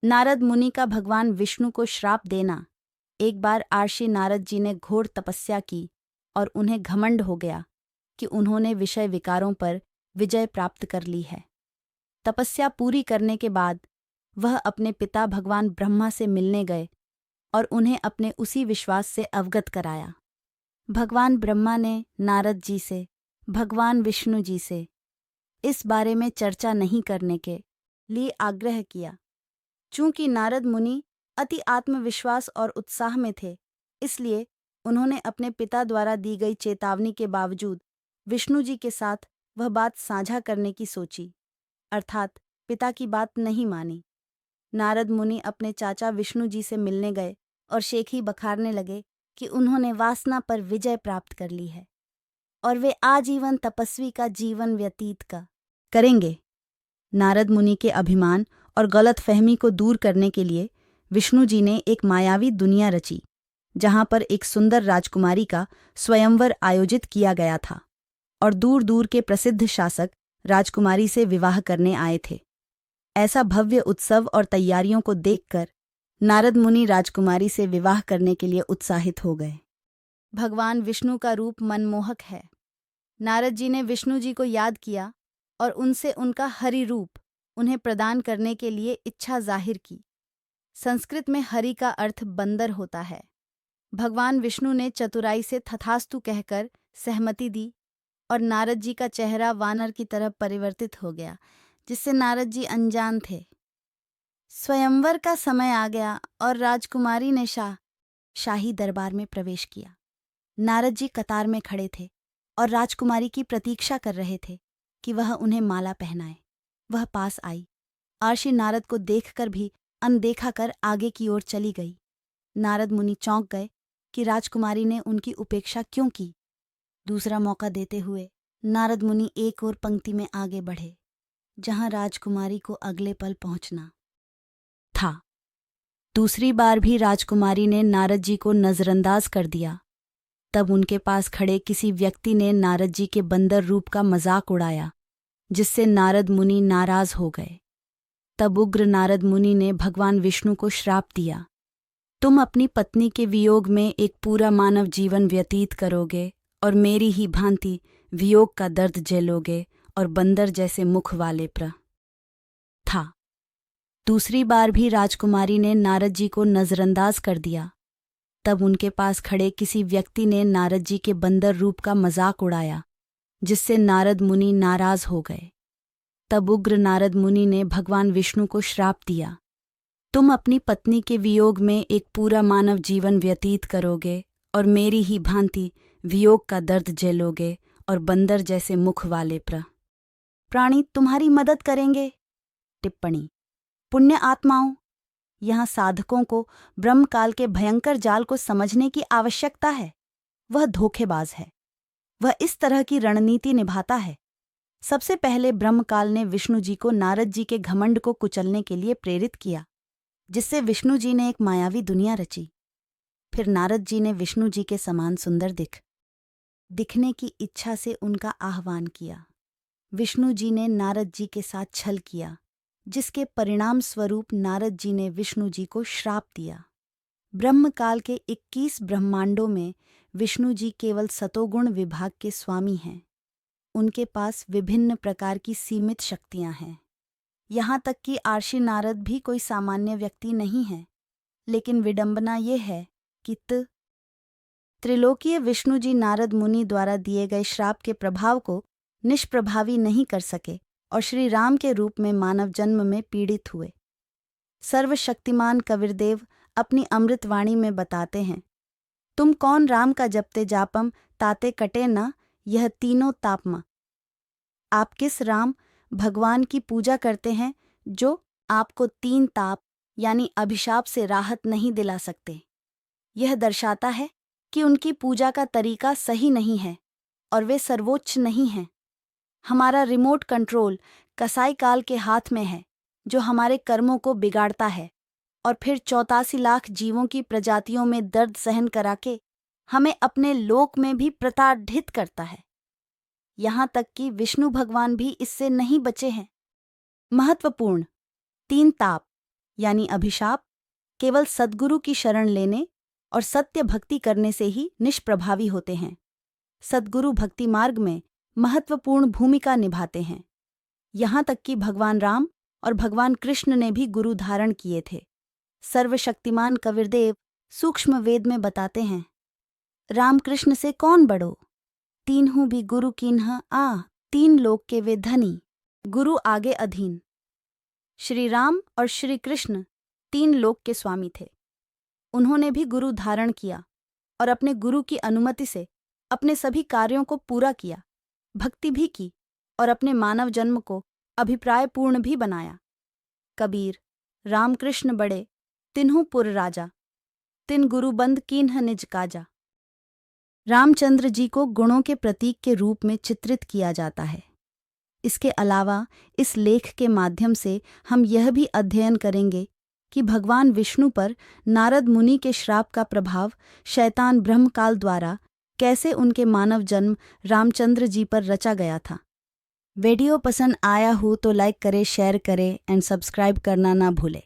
नारद मुनि का भगवान विष्णु को श्राप देना। एक बार आर्षि नारद जी ने घोर तपस्या की और उन्हें घमंड हो गया कि उन्होंने विषय विकारों पर विजय प्राप्त कर ली है। तपस्या पूरी करने के बाद वह अपने पिता भगवान ब्रह्मा से मिलने गए और उन्हें अपने उसी विश्वास से अवगत कराया। भगवान ब्रह्मा ने नारद जी से, भगवान विष्णु जी से इस बारे में चर्चा नहीं करने के लिए आग्रह किया। चूंकि नारद मुनि अति आत्मविश्वास और उत्साह में थे, इसलिए उन्होंने अपने पिता द्वारा दी गई चेतावनी के बावजूद विष्णु जी के साथ वह बात साझा करने की सोची, अर्थात पिता की बात नहीं मानी। नारद मुनि अपने चाचा विष्णु जी से मिलने गए और शेखी बखारने लगे कि उन्होंने वासना पर विजय प्राप्त कर ली है और वे आजीवन तपस्वी का जीवन व्यतीत करेंगे। नारद मुनि के अभिमान और गलतफहमी को दूर करने के लिए विष्णु जी ने एक मायावी दुनिया रची, जहां पर एक सुंदर राजकुमारी का स्वयंवर आयोजित किया गया था और दूर दूर के प्रसिद्ध शासक राजकुमारी से विवाह करने आए थे। ऐसा भव्य उत्सव और तैयारियों को देखकर नारद मुनि राजकुमारी से विवाह करने के लिए उत्साहित हो गए। भगवान विष्णु का रूप मनमोहक है। नारद जी ने विष्णु जी को याद किया और उनसे उनका हरि रूप उन्हें प्रदान करने के लिए इच्छा जाहिर की। संस्कृत में हरि का अर्थ बंदर होता है। भगवान विष्णु ने चतुराई से तथास्तु कहकर सहमति दी और नारद जी का चेहरा वानर की तरह परिवर्तित हो गया, जिससे नारद जी अनजान थे। स्वयंवर का समय आ गया और राजकुमारी ने शाही दरबार में प्रवेश किया। नारद जी कतार में खड़े थे और राजकुमारी की प्रतीक्षा कर रहे थे कि वह उन्हें माला पहनाए। वह पास आई। आर्षि नारद को देखकर भी अनदेखा कर आगे की ओर चली गई। नारद मुनि चौंक गए कि राजकुमारी ने उनकी उपेक्षा क्यों की। दूसरा मौका देते हुए नारद मुनि एक और पंक्ति में आगे बढ़े, जहां राजकुमारी को अगले पल पहुंचना था। दूसरी बार भी राजकुमारी ने नारद जी को नजरअंदाज कर दिया। तब उनके पास खड़े किसी व्यक्ति ने नारद जी के बंदर रूप का मजाक उड़ाया, जिससे नारद मुनि नाराज हो गए। तब उग्र नारद मुनि ने भगवान विष्णु को श्राप दिया, तुम अपनी पत्नी के वियोग में एक पूरा मानव जीवन व्यतीत करोगे और मेरी ही भांति वियोग का दर्द झेलोगे और बंदर जैसे मुख वाले था। दूसरी बार भी राजकुमारी ने नारद जी को नजरअंदाज कर दिया। तब उनके पास खड़े किसी व्यक्ति ने नारद जी के बंदर रूप का मजाक उड़ाया, जिससे नारद मुनि नाराज हो गए। तब उग्र नारद मुनि ने भगवान विष्णु को श्राप दिया, तुम अपनी पत्नी के वियोग में एक पूरा मानव जीवन व्यतीत करोगे और मेरी ही भांति वियोग का दर्द झेलोगे और बंदर जैसे मुख वाले प्राणी तुम्हारी मदद करेंगे। टिप्पणी: पुण्य आत्माओं, यहाँ साधकों को ब्रह्मकाल के भयंकर जाल को समझने की आवश्यकता है। वह धोखेबाज है। वह इस तरह की रणनीति निभाता है। सबसे पहले ब्रह्मकाल ने विष्णु जी को नारद जी के घमंड को कुचलने के लिए प्रेरित किया, जिससे विष्णु जी ने एक मायावी दुनिया रची। फिर नारद जी ने विष्णु जी के समान सुंदर दिखने की इच्छा से उनका आह्वान किया। विष्णु जी ने नारद जी के साथ छल किया, जिसके परिणाम स्वरूप नारद जी ने विष्णु जी को श्राप दिया। ब्रह्मकाल के 21 ब्रह्मांडों में विष्णु जी केवल सतोगुण विभाग के स्वामी हैं। उनके पास विभिन्न प्रकार की सीमित शक्तियां हैं। यहाँ तक कि आर्षि नारद भी कोई सामान्य व्यक्ति नहीं है। लेकिन विडंबना ये है कि त्रिलोकीय विष्णु जी नारद मुनि द्वारा दिए गए श्राप के प्रभाव को निष्प्रभावी नहीं कर सके और श्री राम के रूप में मानव जन्म में पीड़ित हुए। सर्वशक्तिमान कबीरदेव अपनी अमृतवाणी में बताते हैं, तुम कौन राम का जपते जापम ताते कटे न यह तीनों तापमा। आप किस राम भगवान की पूजा करते हैं जो आपको 3 ताप यानी अभिशाप से राहत नहीं दिला सकते। यह दर्शाता है कि उनकी पूजा का तरीका सही नहीं है और वे सर्वोच्च नहीं हैं। हमारा रिमोट कंट्रोल कसाई काल के हाथ में है, जो हमारे कर्मों को बिगाड़ता है और फिर 84 लाख जीवों की प्रजातियों में दर्द सहन करा के हमें अपने लोक में भी प्रताड़ित करता है। यहाँ तक कि विष्णु भगवान भी इससे नहीं बचे हैं। महत्वपूर्ण 3 ताप यानी अभिशाप केवल सद्गुरु की शरण लेने और सत्य भक्ति करने से ही निष्प्रभावी होते हैं। सद्गुरु भक्ति मार्ग में महत्वपूर्ण भूमिका निभाते हैं। यहाँ तक कि भगवान राम और भगवान कृष्ण ने भी गुरु धारण किए थे। सर्वशक्तिमान कबीरदेव सूक्ष्म वेद में बताते हैं, रामकृष्ण से कौन बड़ो, तीनहु भी गुरु कीन्ह आ, तीन लोक के वे धनी, गुरु आगे अधीन। श्री राम और श्री कृष्ण तीन लोक के स्वामी थे। उन्होंने भी गुरु धारण किया और अपने गुरु की अनुमति से अपने सभी कार्यों को पूरा किया, भक्ति भी की और अपने मानव जन्म को अभिप्रायपूर्ण भी बनाया। कबीर, रामकृष्ण बड़े, तिन्हु पुर राजा, तिन गुरुबंद कीन्ह निज काजा। रामचंद्र जी को गुणों के प्रतीक के रूप में चित्रित किया जाता है। इसके अलावा इस लेख के माध्यम से हम यह भी अध्ययन करेंगे कि भगवान विष्णु पर नारद मुनि के श्राप का प्रभाव शैतान ब्रह्मकाल द्वारा कैसे उनके मानव जन्म रामचंद्र जी पर रचा गया था। वीडियो पसंद आया हो तो लाइक करें, शेयर करें एंड सब्सक्राइब करना ना भूलें।